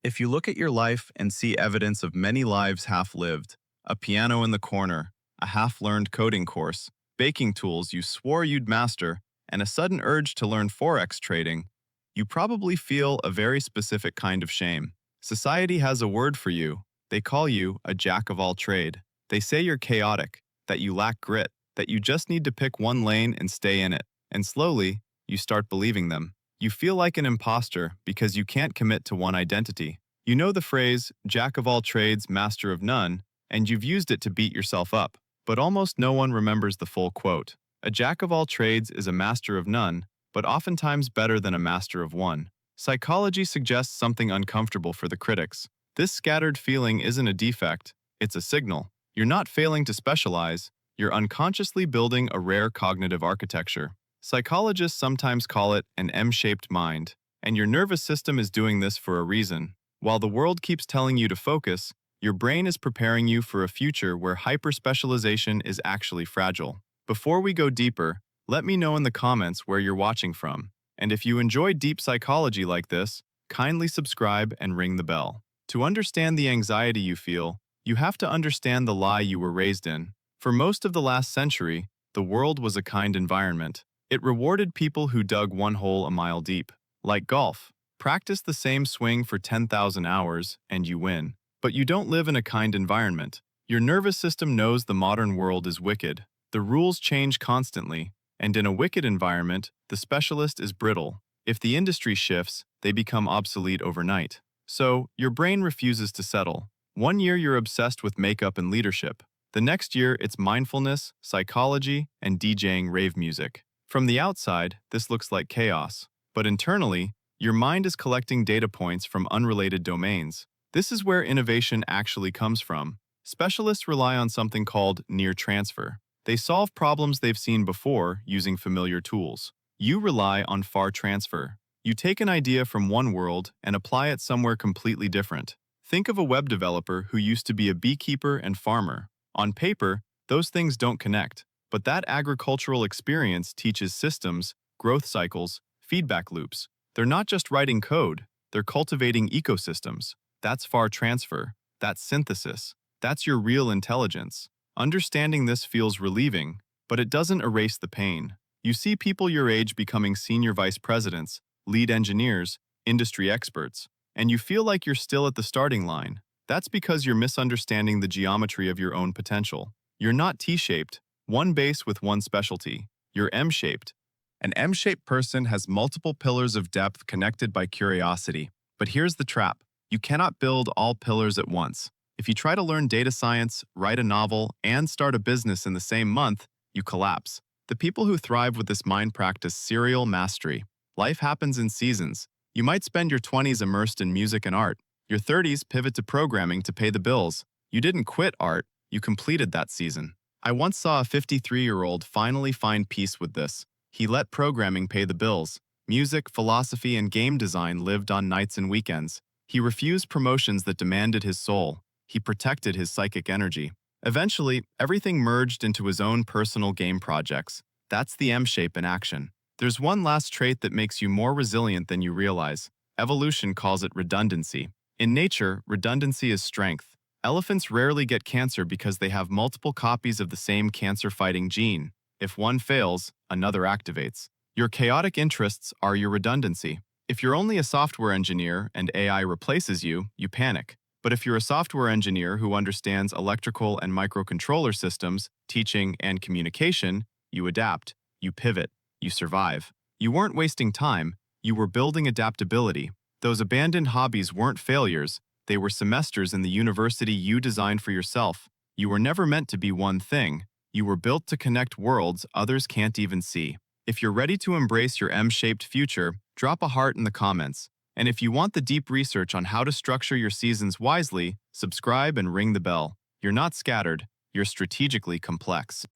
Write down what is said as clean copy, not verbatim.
If you look at your life and see evidence of many lives half-lived, a piano in the corner, a half-learned coding course, baking tools you swore you'd master, and a sudden urge to learn forex trading, you probably feel a very specific kind of shame. Society has a word for you. They call you a jack of all trade. They say you're chaotic, that you lack grit, that you just need to pick one lane and stay in it. And slowly, you start believing them. You feel like an imposter because you can't commit to one identity. You know the phrase, jack of all trades, master of none, and you've used it to beat yourself up. But almost no one remembers the full quote. A jack of all trades is a master of none, but oftentimes better than a master of one. Psychology suggests something uncomfortable for the critics. This scattered feeling isn't a defect, it's a signal. You're not failing to specialize, you're unconsciously building a rare cognitive architecture. Psychologists sometimes call it an M-shaped mind, and your nervous system is doing this for a reason. While the world keeps telling you to focus, your brain is preparing you for a future where hyper-specialization is actually fragile. Before we go deeper, let me know in the comments where you're watching from. And if you enjoy deep psychology like this, kindly subscribe and ring the bell. To understand the anxiety you feel, you have to understand the lie you were raised in. For most of the last century, the world was a kind environment. It rewarded people who dug one hole a mile deep. Like golf, practice the same swing for 10,000 hours and you win. But you don't live in a kind environment. Your nervous system knows the modern world is wicked. The rules change constantly, and in a wicked environment, the specialist is brittle. If the industry shifts, they become obsolete overnight. So, your brain refuses to settle. One year you're obsessed with makeup and leadership. The next year it's mindfulness, psychology, and DJing rave music. From the outside, this looks like chaos. But internally, your mind is collecting data points from unrelated domains. This is where innovation actually comes from. Specialists rely on something called near transfer. They solve problems they've seen before using familiar tools. You rely on far transfer. You take an idea from one world and apply it somewhere completely different. Think of a web developer who used to be a beekeeper and farmer. On paper, those things don't connect, but that agricultural experience teaches systems, growth cycles, feedback loops. They're not just writing code, they're cultivating ecosystems. That's far transfer. That's synthesis. That's your real intelligence. Understanding this feels relieving, but it doesn't erase the pain. You see people your age becoming senior vice presidents, lead engineers, industry experts, and you feel like you're still at the starting line. That's because you're misunderstanding the geometry of your own potential. You're not T-shaped, one base with one specialty. You're M-shaped. An M-shaped person has multiple pillars of depth connected by curiosity. But here's the trap. You cannot build all pillars at once. If you try to learn data science, write a novel, and start a business in the same month, you collapse. The people who thrive with this mind practice serial mastery. Life happens in seasons. You might spend your 20s immersed in music and art. Your 30s pivot to programming to pay the bills. You didn't quit art, you completed that season. I once saw a 53-year-old finally find peace with this. He let programming pay the bills. Music, philosophy, and game design lived on nights and weekends. He refused promotions that demanded his soul. He protected his psychic energy. Eventually, everything merged into his own personal game projects. That's the M-shape in action. There's one last trait that makes you more resilient than you realize. Evolution calls it redundancy. In nature, redundancy is strength. Elephants rarely get cancer because they have multiple copies of the same cancer-fighting gene. If one fails, another activates. Your chaotic interests are your redundancy. If you're only a software engineer and AI replaces you, you panic. But if you're a software engineer who understands electrical and microcontroller systems, teaching, and communication, you adapt, you pivot, you survive. You weren't wasting time, you were building adaptability. Those abandoned hobbies weren't failures, they were semesters in the university you designed for yourself. You were never meant to be one thing. You were built to connect worlds others can't even see. If you're ready to embrace your M-shaped future, drop a heart in the comments. And if you want the deep research on how to structure your seasons wisely, subscribe and ring the bell. You're not scattered, you're strategically complex.